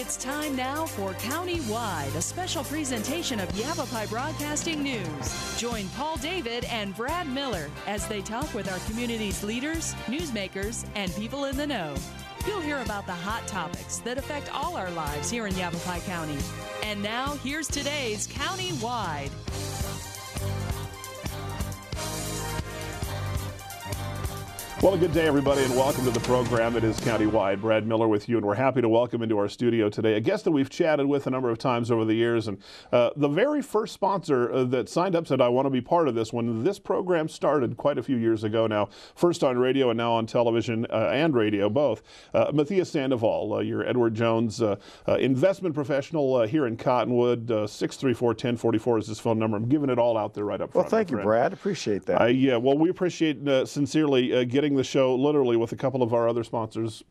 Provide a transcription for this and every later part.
It's time now for County-Wide, a special presentation of Yavapai Broadcasting News. Join Paul David and Brad Miller as they talk with our community's leaders, newsmakers, and people in the know. You'll hear about the hot topics that affect all our lives here in Yavapai County. And now, here's today's County-Wide. Well, a good day, everybody, and welcome to the program. It is County-Wide. Brad Miller with you, and we're happy to welcome into our studio today a guest that we've chatted with a number of times over the years. And the very first sponsor that signed up said, I want to be part of this when this program started quite a few years ago now, first on radio and now on television and radio, both. Matias Sandoval, your Edward Jones investment professional here in Cottonwood. 634-1044 is his phone number. I'm giving it all out there right up front. Well, thank you, Brad. Appreciate that. Yeah, well, we appreciate sincerely getting the show literally with a couple of our other sponsors.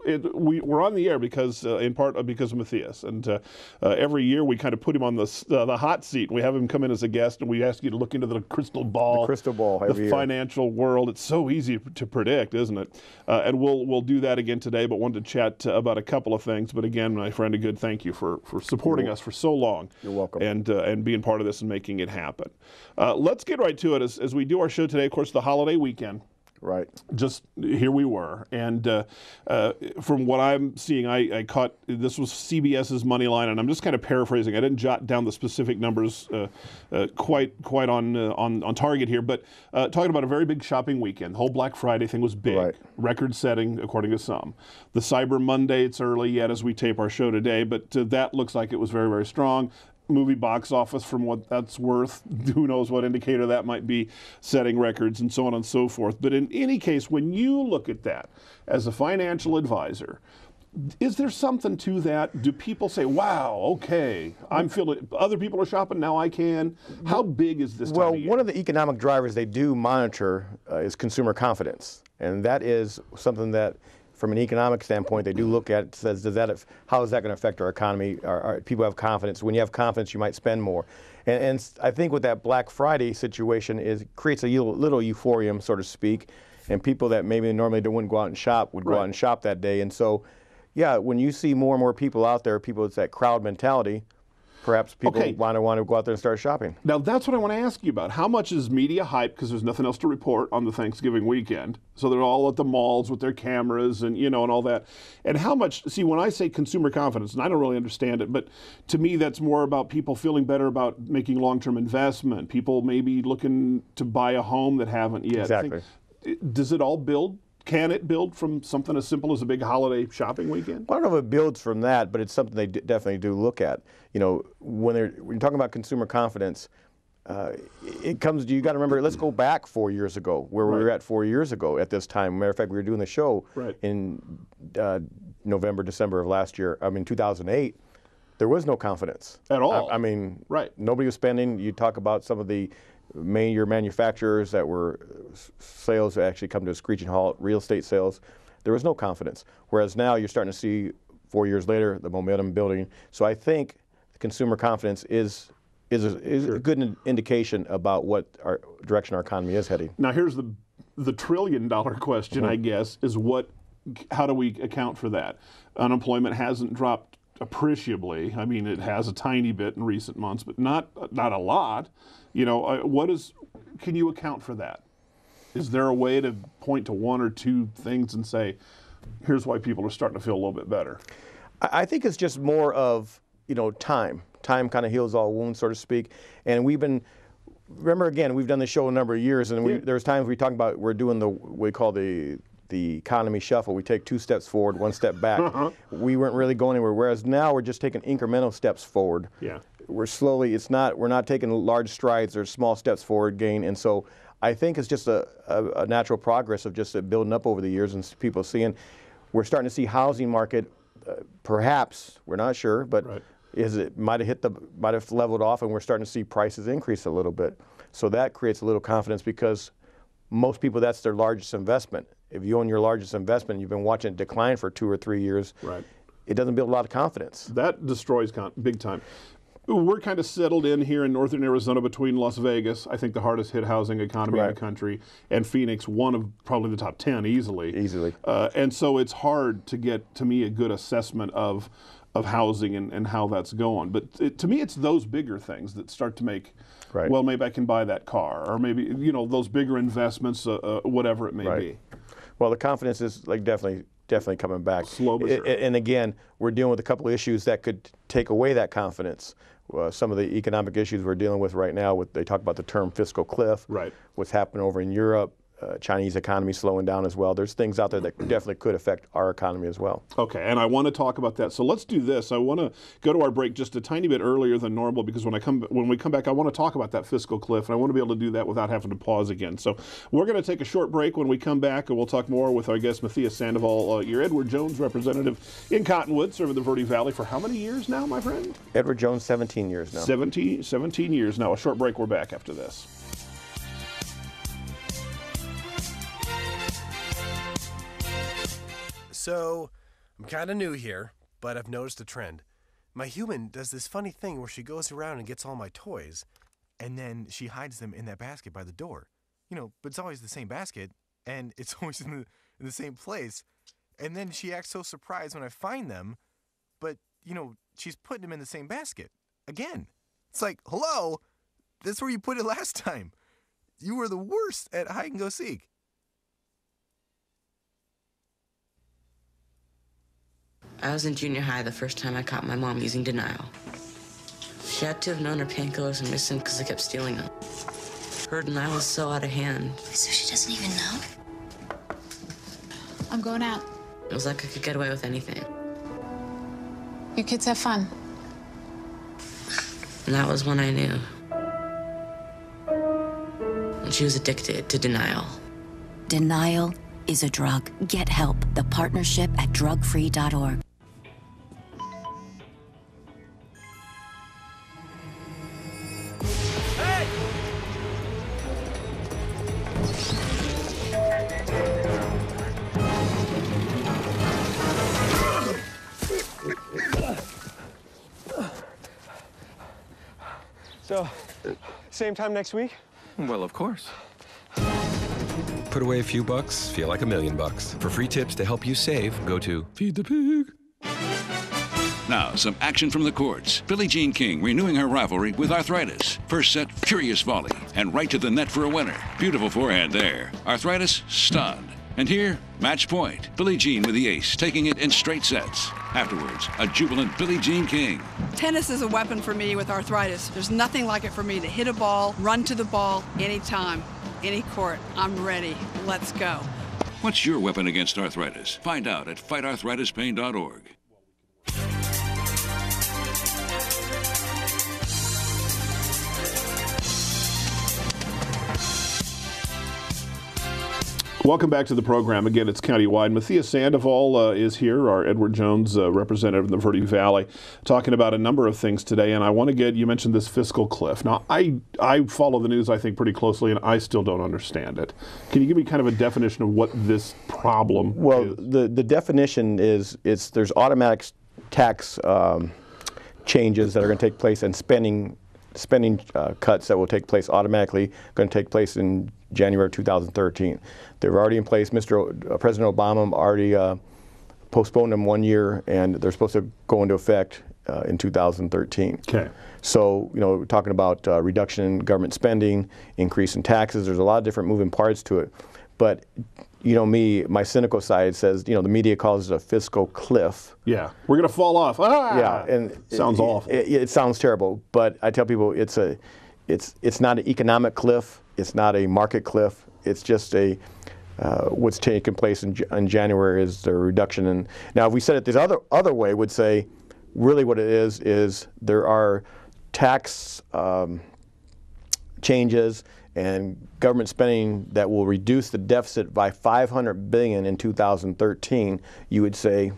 We're on the air because, in part, because of Matias. And every year we kind of put him on the hot seat. We have him come in as a guest, and we ask you to look into the crystal ball. The crystal ball every year. Financial world. It's so easy to predict, isn't it? And we'll do that again today, but wanted to chat about a couple of things. But again, my friend, a good thank you for supporting us for so long. You're welcome. And being part of this and making it happen. Let's get right to it as we do our show today. Of course, the holiday weekend. Right. Just here we were. And from what I'm seeing, I caught, this was CBS's money line, and I'm just kind of paraphrasing. I didn't jot down the specific numbers quite on target here, but talking about a very big shopping weekend. The whole Black Friday thing was big, right. Record-setting, according to some. The Cyber Monday, it's early yet as we tape our show today, but that looks like it was very, very strong. Movie box office, from what that's worth, who knows what indicator that might be, setting records and so on and so forth. But in any case, when you look at that as a financial advisor, is there something to that? Do people say, wow, okay, I'm feeling, other people are shopping, now I can? How big is this time Well, of year? one of the economic drivers they do monitor is consumer confidence. And that is something that, from an economic standpoint, they do look at. Says, how is that going to affect our economy? Are people have confidence? When you have confidence, you might spend more. And I think with that Black Friday situation, creates a little euphorium, so to speak, and people that maybe normally wouldn't go out and shop would go out and shop that day. And so, yeah, when you see more and more people out there, it's that crowd mentality. Perhaps people want to go out there and start shopping. Now, that's what I want to ask you about. How much is media hype, because there's nothing else to report on the Thanksgiving weekend, so they're all at the malls with their cameras and, and all that. And how much, see, when I say consumer confidence, and I don't really understand it, but to me that's more about people feeling better about making long-term investment, people maybe looking to buy a home that haven't yet. Exactly. Does it all build? Can it build from something as simple as a big holiday shopping weekend? I don't know if it builds from that, but it's something they definitely do look at. When you're talking about consumer confidence, it comes. You got to remember. Let's go back 4 years ago, where we were at 4 years ago at this time. Matter of fact, we were doing the show in November, December of last year. 2008. There was no confidence at all. Nobody was spending. You talk about some of the major manufacturers that were sales that actually come to a screeching halt, real estate sales. There was no confidence. Whereas now you're starting to see 4 years later the momentum building. So I think consumer confidence is a good indication about what direction our economy is heading. Now here's the $1 trillion question, I guess, is how do we account for that? Unemployment hasn't dropped appreciably. It has a tiny bit in recent months, but not a lot. Can you account for that? Is there a way to point to one or two things and say, here's why people are starting to feel a little bit better? I think it's just more of, time. Time kind of heals all wounds, so to speak. And remember again, we've done the show a number of years, and there's times we talk about, we're doing what we call the economy shuffle. We take 2 steps forward, 1 step back. We weren't really going anywhere, whereas now we're just taking incremental steps forward. Yeah. We're not taking large strides or small steps forward gain. And so I think it's just a natural progress of just building up over the years and people seeing. We're starting to see housing market, perhaps, we're not sure, but might have leveled off, and we're starting to see prices increase a little bit. So that creates a little confidence, because most people, that's their largest investment. If you own your largest investment, you've been watching it decline for 2 or 3 years, it doesn't build a lot of confidence. That destroys big time. we're kind of settled in here in northern Arizona between Las Vegas, I think the hardest hit housing economy in the country, and Phoenix, one of probably the top 10 easily. And so it's hard to get, to me, a good assessment of housing and how that's going. But to me, it's those bigger things that start to make, well, maybe I can buy that car, or maybe, you know, those bigger investments, whatever it may be. Well, the confidence is like definitely coming back. Slow but sure. And again, we're dealing with a couple of issues that could take away that confidence. Some of the economic issues we're dealing with right now, they talk about the term fiscal cliff, what's happening over in Europe, Chinese economy slowing down as well. There's things out there that definitely could affect our economy as well. Okay, and I want to talk about that. So let's do this. I want to go to our break just a tiny bit earlier than normal, because when we come back, I want to talk about that fiscal cliff, and I want to be able to do that without having to pause again. So we're going to take a short break. When we come back, and we'll talk more with our guest, Matias Sandoval, your Edward Jones representative in Cottonwood, serving the Verde Valley for how many years now, my friend? Edward Jones, 17 years now. 17 years now. A short break. We're back after this. So, I'm kind of new here, but I've noticed a trend. My human does this funny thing where she goes around and gets all my toys, and then she hides them in that basket by the door. You know, but it's always the same basket, and it's always in the same place. And then she acts so surprised when I find them, but, you know, she's putting them in the same basket. Again. It's like, hello, that's where you put it last time. You were the worst at hide and go seek. I was in junior high the first time I caught my mom using denial. She had to have known her painkillers were missing because I kept stealing them. Her denial was so out of hand. So she doesn't even know? I'm going out. It was like I could get away with anything. You kids have fun. And that was when I knew. And she was addicted to denial. Denial is a drug. Get help. The partnership at drugfree.org. So, same time next week? Well, of course. Put away a few bucks, feel like $1 million. For free tips to help you save, go to Feed the Pig. Now, some action from the courts. Billie Jean King renewing her rivalry with Arthritis. First set, furious volley, and right to the net for a winner. Beautiful forehand there. Arthritis, stunned. And here, match point. Billie Jean with the ace, taking it in straight sets. Afterwards, a jubilant Billie Jean King. Tennis is a weapon for me with arthritis. There's nothing like it for me to hit a ball, run to the ball, anytime, any court. I'm ready. Let's go. What's your weapon against arthritis? Find out at fightarthritispain.org. Welcome back to the program. Again, it's countywide. Matias Sandoval is here, our Edward Jones representative in the Verde Valley, talking about a number of things today. And I want to get, you mentioned this fiscal cliff. Now, I follow the news, I think, pretty closely, and I still don't understand it. Can you give me kind of a definition of what this problem is? The definition is there's automatic tax changes that are going to take place, and spending cuts that will take place automatically, going to take place in January 2013. They're already in place. President Obama already postponed them 1 year, and they're supposed to go into effect in 2013. Okay. So, you know, we're talking about reduction in government spending, increase in taxes. There's a lot of different moving parts to it. But, you know, my cynical side says, you know, the media calls it a fiscal cliff. Yeah, we're going to fall off. Ah! Yeah, and sounds awful. It sounds terrible, but I tell people it's not an economic cliff. It's not a market cliff. It's just what's taking place in January is the reduction in. Now, if we said it this other way, would say really what it is there are tax changes and government spending that will reduce the deficit by $500 billion in 2013. You would say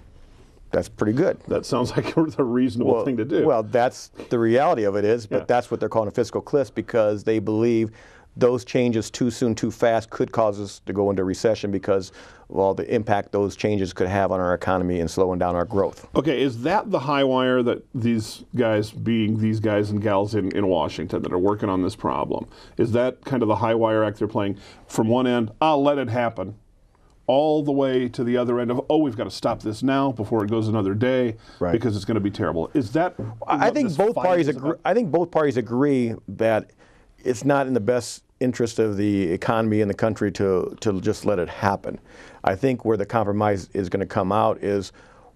that's pretty good. That sounds like a reasonable thing to do. Well, that's the reality of it is, but that's what they're calling a fiscal cliff, because they believe those changes too soon, too fast could cause us to go into recession because of all the impact those changes could have on our economy and slowing down our growth. Okay, is that the high wire that these guys, being these guys and gals in Washington that are working on this problem, is that kind of the high wire act they're playing from one end, I'll let it happen, all the way to the other end of, oh, we've got to stop this now before it goes another day because it's going to be terrible. Is that? I think both parties agree. I think both parties agree that it's not in the best interest of the economy and the country to just let it happen. I think where the compromise is going to come out is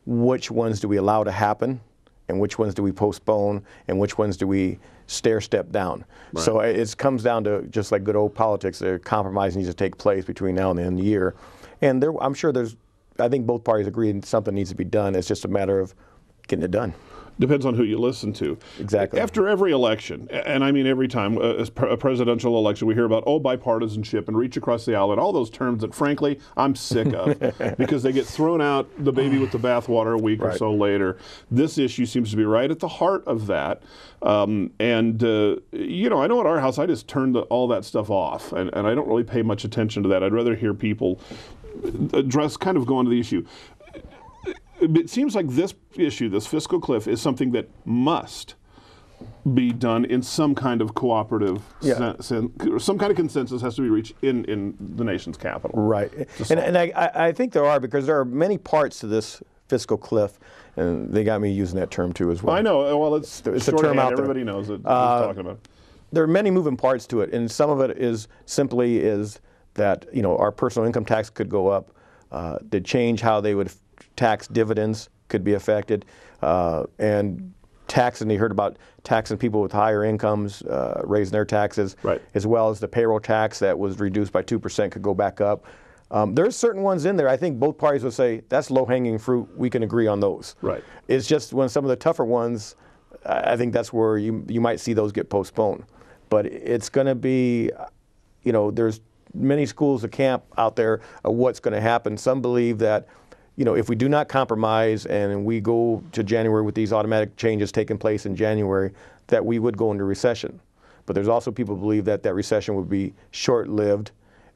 which ones do we allow to happen, and which ones do we postpone, and which ones do we step down. Right. So it comes down to just like good old politics. A compromise needs to take place between now and the end of the year. And I'm sure I think both parties agree something needs to be done. It's just a matter of getting it done. Depends on who you listen to. Exactly. After every election, and I mean every time, a presidential election, we hear about, bipartisanship and reach across the aisle and all those terms that, frankly, I'm sick of because they get thrown out the baby with the bathwater a week or so later. This issue seems to be right at the heart of that. I know at our house, I just turned all that stuff off, and I don't really pay much attention to that. I'd rather hear people kind of go into the issue. It seems like this issue, this fiscal cliff, is something that must be done in some kind of cooperative some kind of consensus has to be reached in the nation's capital. Right. And I think there are, because there are many parts to this fiscal cliff, and they got me using that term too as well. I know. Well, it's a term out there. Everybody knows what we're talking about. There are many moving parts to it, and some of it is simply that our personal income tax could go up. The change how they would tax dividends could be affected, and taxing. You heard about taxing people with higher incomes, raising their taxes, as well as the payroll tax that was reduced by 2% could go back up. There's certain ones in there. I think both parties would say that's low-hanging fruit. We can agree on those. Right. It's just when some of the tougher ones, I think that's where you might see those get postponed. But it's going to be, there's many schools of camp out there of what's going to happen. Some believe that, if we do not compromise and we go to January with these automatic changes taking place in January, that we would go into recession. But there's also people who believe that recession would be short-lived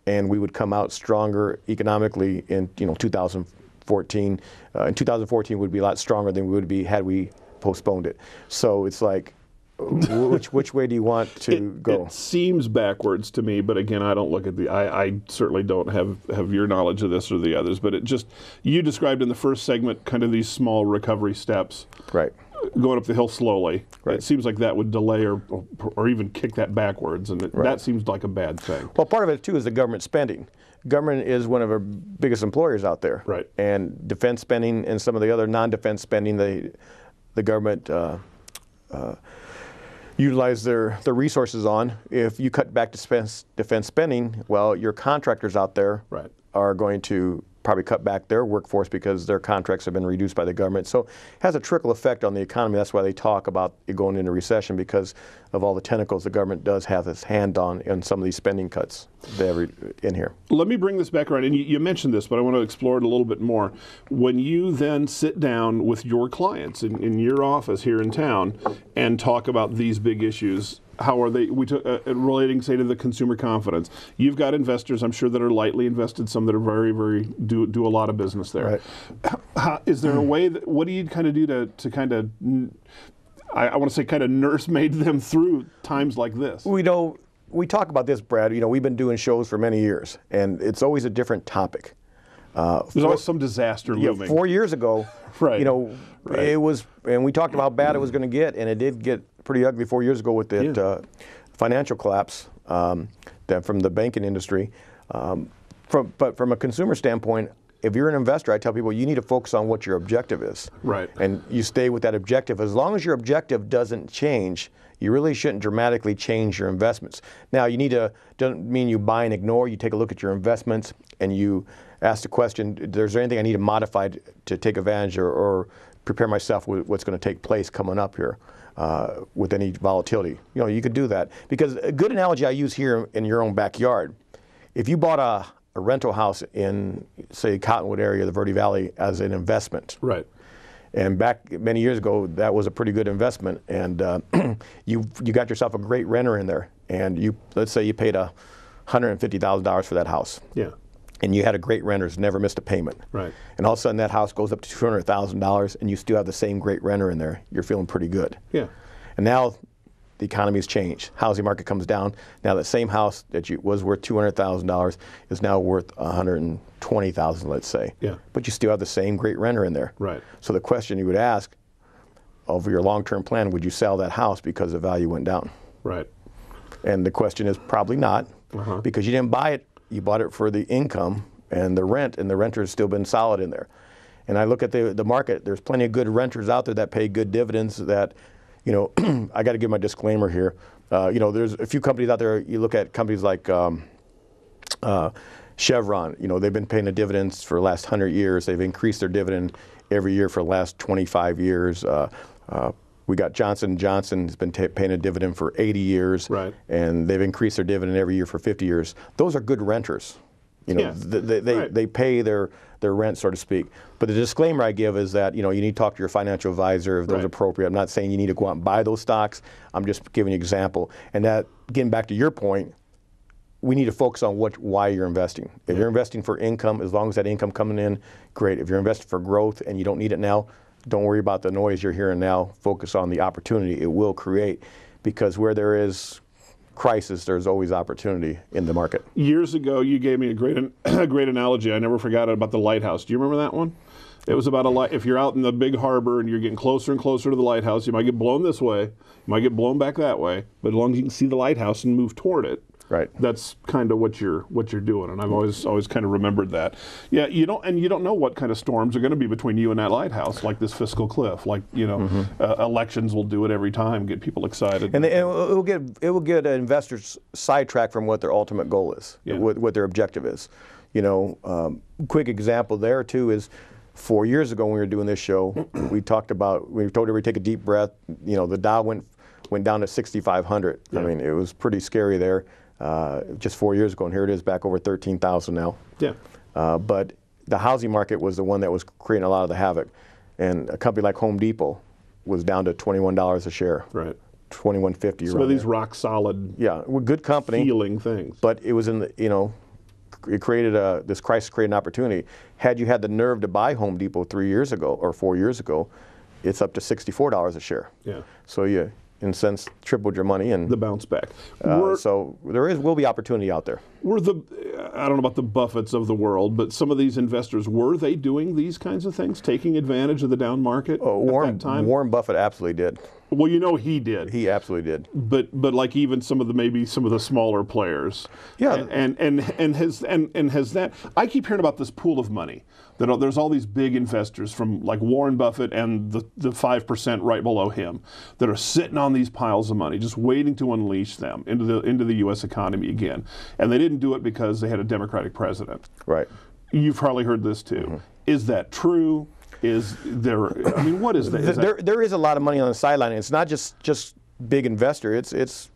and we would come out stronger economically in 2014. In 2014 would be a lot stronger than we would be had we postponed it. So it's like, which way do you want to go? It seems backwards to me, but again, I don't look at I certainly don't have your knowledge of this or the others, but you described in the first segment kind of these small recovery steps. Right. Going up the hill slowly. Right. It seems like that would delay or even kick that backwards, and that seems like a bad thing. Well, part of it, too, is the government spending. Government is one of our biggest employers out there. Right. And defense spending and some of the other non-defense spending, the government utilize their resources on. If you cut back defense spending, well, your contractors out there are going to probably cut back their workforce because their contracts have been reduced by the government. So it has a trickle effect on the economy. That's why they talk about it going into recession, because of all the tentacles the government does have its hand on in some of these spending cuts they have in here. Let me bring this back around. And you mentioned this, but I want to explore it a little bit more. When you then sit down with your clients in your office here in town and talk about these big issues, how are they relating, say, to the consumer confidence? You've got investors, I'm sure, that are lightly invested, some that are very, very, do a lot of business there. Right. Is there a way, what do you kind of do to kind of, I want to say, kind of nursemaid them through times like this? We talk about this, Brad. We've been doing shows for many years, and it's always a different topic. There's always some disaster looming. 4 years ago, it was, and we talked about how bad it was going to get, and it did get pretty ugly 4 years ago with that financial collapse from the banking industry. But from a consumer standpoint, if you're an investor, I tell people you need to focus on what your objective is. Right. And you stay with that objective. As long as your objective doesn't change, you really shouldn't dramatically change your investments. Now, doesn't mean you buy and ignore. You take a look at your investments and you ask the question, is there anything I need to modify to take advantage or prepare myself with what's going to take place coming up here with any volatility? You could do that. Because a good analogy I use here in your own backyard, if you bought a rental house in, say, Cottonwood area, the Verde Valley, as an investment. Right. And back many years ago, that was a pretty good investment. And you got yourself a great renter in there. And let's say you paid $150,000 for that house. Yeah. And you had a great renter who's never missed a payment. Right. And all of a sudden that house goes up to $200,000 and you still have the same great renter in there. You're feeling pretty good. Yeah. And now the economy's changed. Housing market comes down. Now that same house that was worth $200,000 is now worth $120,000, let's say. Yeah. But you still have the same great renter in there. Right. So the question you would ask, over your long-term plan, would you sell that house because the value went down? Right. And the question is probably not, because you didn't buy it. You bought it for the income and the rent, and the renter has still been solid in there. And I look at the market. There's plenty of good renters out there that pay good dividends that, you know, I got to give my disclaimer here. You know, there's a few companies out there. You look at companies like Chevron. You know, they've been paying the dividends for the last 100 years. They've increased their dividend every year for the last 25 years. We got Johnson & Johnson has been paying a dividend for 80 years, right. And they've increased their dividend every year for 50 years. Those are good renters. You know, they pay their rent, so to speak. But the disclaimer I give is that, you know, you need to talk to your financial advisor if those are appropriate. I'm not saying you need to go out and buy those stocks. I'm just giving you an example. And that, getting back to your point, we need to focus on why you're investing. If you're investing for income, as long as that income coming in, great. If you're investing for growth and you don't need it now, don't worry about the noise you're hearing now. Focus on the opportunity it will create, because where there is crisis, there's always opportunity in the market. Years ago, you gave me a great analogy. I never forgot it, about the lighthouse. Do you remember that one? It was about if you're out in the big harbor and you're getting closer and closer to the lighthouse, you might get blown this way, you might get blown back that way, but as long as you can see the lighthouse and move toward it, right. That's kind of what you're doing, and I've always kind of remembered that. Yeah, you don't know what kind of storms are going to be between you and that lighthouse, like this fiscal cliff. Like, you know, elections will do it every time, get people excited. And it will get investors sidetracked from what their ultimate goal is, what their objective is. You know, quick example there too is 4 years ago when we were doing this show, we told everybody to take a deep breath. You know, the Dow went down to 6,500. Yeah. I mean, it was pretty scary there. Just 4 years ago, and here it is back over 13,000 now. Yeah. But the housing market was the one that was creating a lot of the havoc. And a company like Home Depot was down to $21 a share. Right. $21.50. Some of these rock solid, good company, feeling things. But it was in the, you know, it created this crisis created an opportunity. Had you had the nerve to buy Home Depot 3 years ago or 4 years ago, it's up to $64 a share. Yeah. So you, in a sense, tripled your money, and the bounce back. So will be opportunity out there. I don't know about the Buffetts of the world, but some of these investors, were they doing these kinds of things, taking advantage of the down market at that time? Warren Buffett absolutely did. Well, you know he did. He absolutely did. But like even some of the smaller players. Yeah. And has that, I keep hearing about this pool of money. That there's all these big investors from like Warren Buffett and the 5% right below him that are sitting on these piles of money, just waiting to unleash them into the U.S. economy again. And they didn't do it because they had a Democratic president. Right. You've probably heard this too. Mm-hmm. Is that true? Is there? I mean, what is that? There is a lot of money on the sideline. It's not just big investor. It's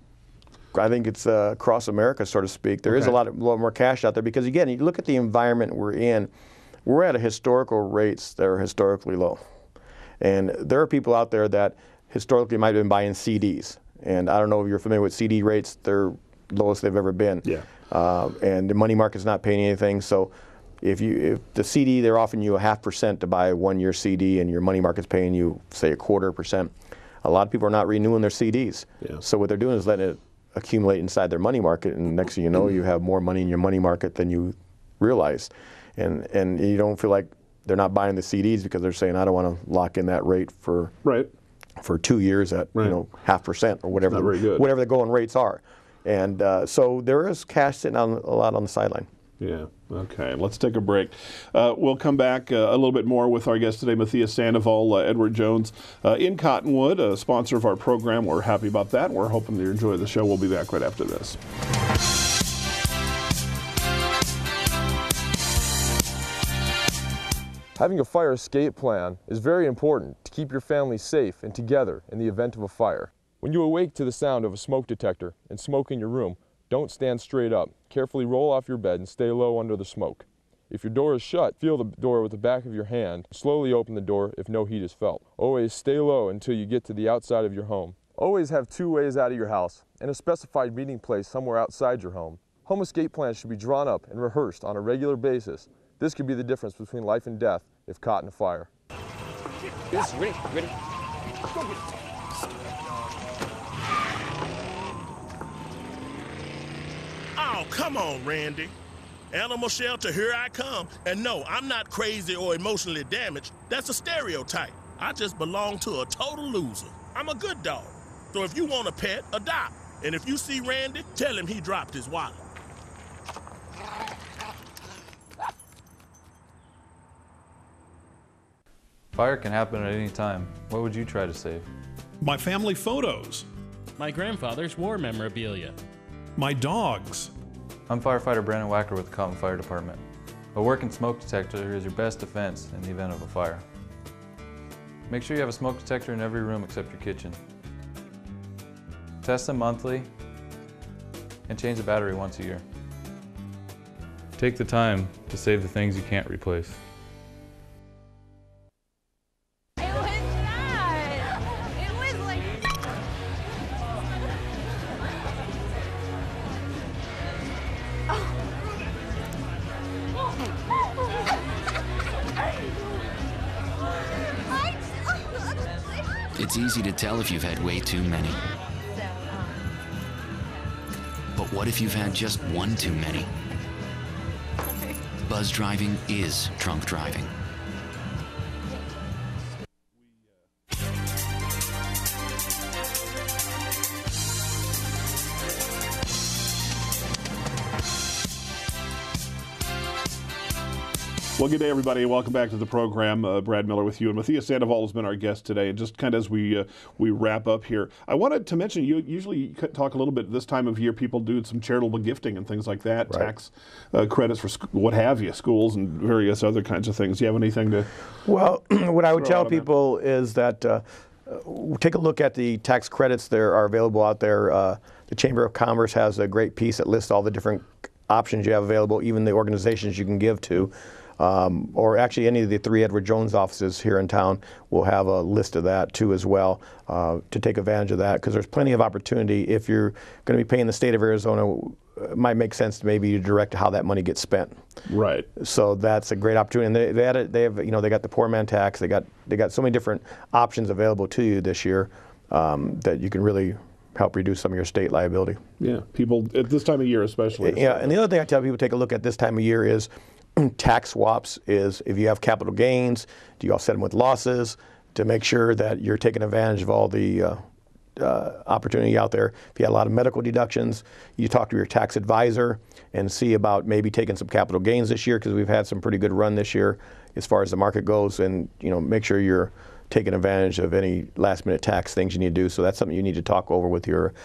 I think it's across America, so to speak. There is a lot more cash out there because, again, you look at the environment we're in. We're at historical rates that are historically low, and there are people out there that historically might have been buying CDs. And I don't know if you're familiar with CD rates. They're lowest they've ever been. Yeah. And the money market's not paying anything. So if the CD, they're offering you 0.5% to buy a 1-year CD, and your money market's paying you, say, 0.25%. A lot of people are not renewing their CDs. Yeah. So what they're doing is letting it accumulate inside their money market, and next thing you know, you have more money in your money market than you realize. And you don't feel like they're not buying the CDs because they're saying, I don't want to lock in that rate for 2 years at 0.5% or whatever the going rates are. And so there is cash sitting on a lot on the sideline. Yeah. Okay. Let's take a break. We'll come back a little bit more with our guest today, Matias Sandoval, Edward Jones in Cottonwood, a sponsor of our program. We're happy about that. We're hoping you enjoy the show. We'll be back right after this. Having a fire escape plan is very important to keep your family safe and together in the event of a fire. When you awake to the sound of a smoke detector and smoke in your room, don't stand straight up. Carefully roll off your bed and stay low under the smoke. If your door is shut, feel the door with the back of your hand. Slowly open the door if no heat is felt. Always stay low until you get to the outside of your home. Always have 2 ways out of your house and a specified meeting place somewhere outside your home. Home escape plans should be drawn up and rehearsed on a regular basis. This could be the difference between life and death if caught in a fire. Yes, ready? Oh, come on, Randy. Animal shelter, here I come. And no, I'm not crazy or emotionally damaged. That's a stereotype. I just belong to a total loser. I'm a good dog. So if you want a pet, adopt. And if you see Randy, tell him he dropped his wallet. Fire can happen at any time. What would you try to save? My family photos. My grandfather's war memorabilia. My dogs. I'm firefighter Brandon Wacker with the Cotton Fire Department. A working smoke detector is your best defense in the event of a fire. Make sure you have a smoke detector in every room except your kitchen. Test them monthly and change the battery once a year. Take the time to save the things you can't replace. It's easy to tell if you've had way too many. But what if you've had just one too many? Buzz driving is drunk driving. Well, good day, everybody, and welcome back to the program. Brad Miller with you, and Matias Sandoval has been our guest today. And just kind of as we wrap up here, I wanted to mention, you usually talk a little bit this time of year, people do some charitable gifting and things like that, right. Tax credits for what have you, schools and various other kinds of things. Do you have anything to Well, what I would tell people is that take a look at the tax credits that are available out there. The Chamber of Commerce has a great piece that lists all the different options you have available, even the organizations you can give to. Or actually any of the 3 Edward Jones offices here in town will have a list of that too as well, to take advantage of that, because there's plenty of opportunity. If you're going to be paying the state of Arizona, it might make sense to maybe direct how that money gets spent. Right. So that's a great opportunity. And they have they got the poor man tax. They got so many different options available to you this year that you can really help reduce some of your state liability. Yeah, people at this time of year especially. Yeah, and the other thing I tell people to take a look at this time of year is tax swaps. Is if you have capital gains, do you offset them with losses to make sure that you're taking advantage of all the opportunity out there. If you had a lot of medical deductions, you talk to your tax advisor and see about maybe taking some capital gains this year, because we've had some pretty good run this year as far as the market goes, and make sure you're taking advantage of any last minute tax things you need to do. So that's something you need to talk over with your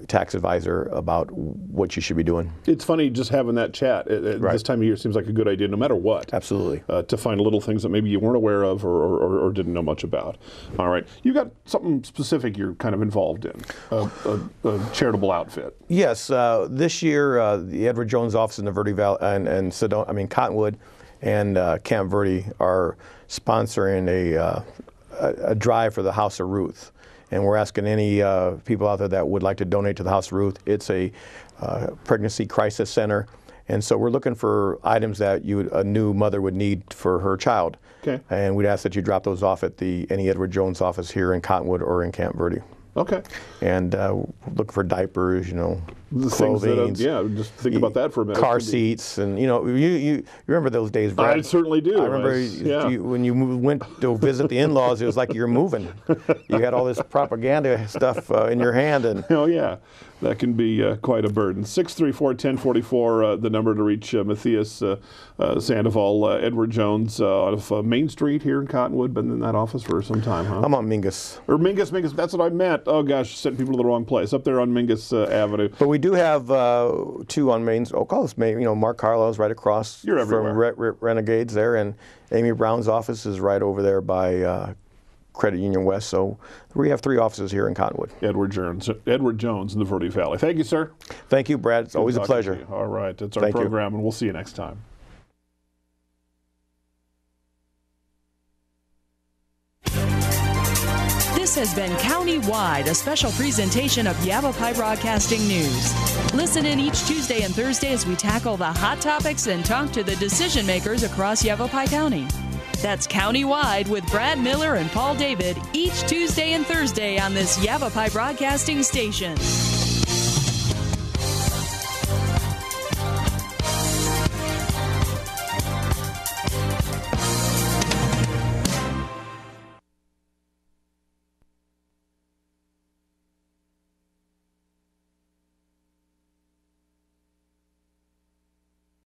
tax advisor about what you should be doing. It's funny just having that chat at Right. this time of year seems like a good idea no matter what. Absolutely. To find little things that maybe you weren't aware of or didn't know much about. All right. You got something specific you're kind of involved in, a charitable outfit. Yes. This year, the Edward Jones office in the Verde Valley and Sedona, Cottonwood and Camp Verde are sponsoring a drive for the House of Ruth. And we're asking any people out there that would like to donate to the House of Ruth. It's a pregnancy crisis center. And so we're looking for items that a new mother would need for her child. Okay. And we'd ask that you drop those off at any Edward Jones office here in Cottonwood or in Camp Verde. Okay. And looking for diapers, the clothing. Just think about that for a minute. Car seats, and you remember those days, Brad? I certainly do. I remember when you went to visit the in-laws, it was like you were moving. You had all this propaganda stuff in your hand, and oh yeah, that can be quite a burden. 634-1044, the number to reach Matias Sandoval, Edward Jones, out of Main Street here in Cottonwood. Been in that office for some time, huh? I'm on Mingus. Or Mingus. That's what I meant. Oh gosh, sent people to the wrong place. Up there on Mingus Avenue. But we do have 2 on Main. Call us Main. Mark Carlos right across You're everywhere. from Renegades there, and Amy Brown's office is right over there by Credit Union West. So we have 3 offices here in Cottonwood. Edward Jones in the Verde Valley. Thank you, sir. Thank you, Brad. It's always a pleasure. All right, that's our program, and we'll see you next time. This has been County-Wide, a special presentation of Yavapai Broadcasting News. Listen in each Tuesday and Thursday as we tackle the hot topics and talk to the decision makers across Yavapai County. That's County-Wide with Brad Miller and Paul David each Tuesday and Thursday on this Yavapai Broadcasting station.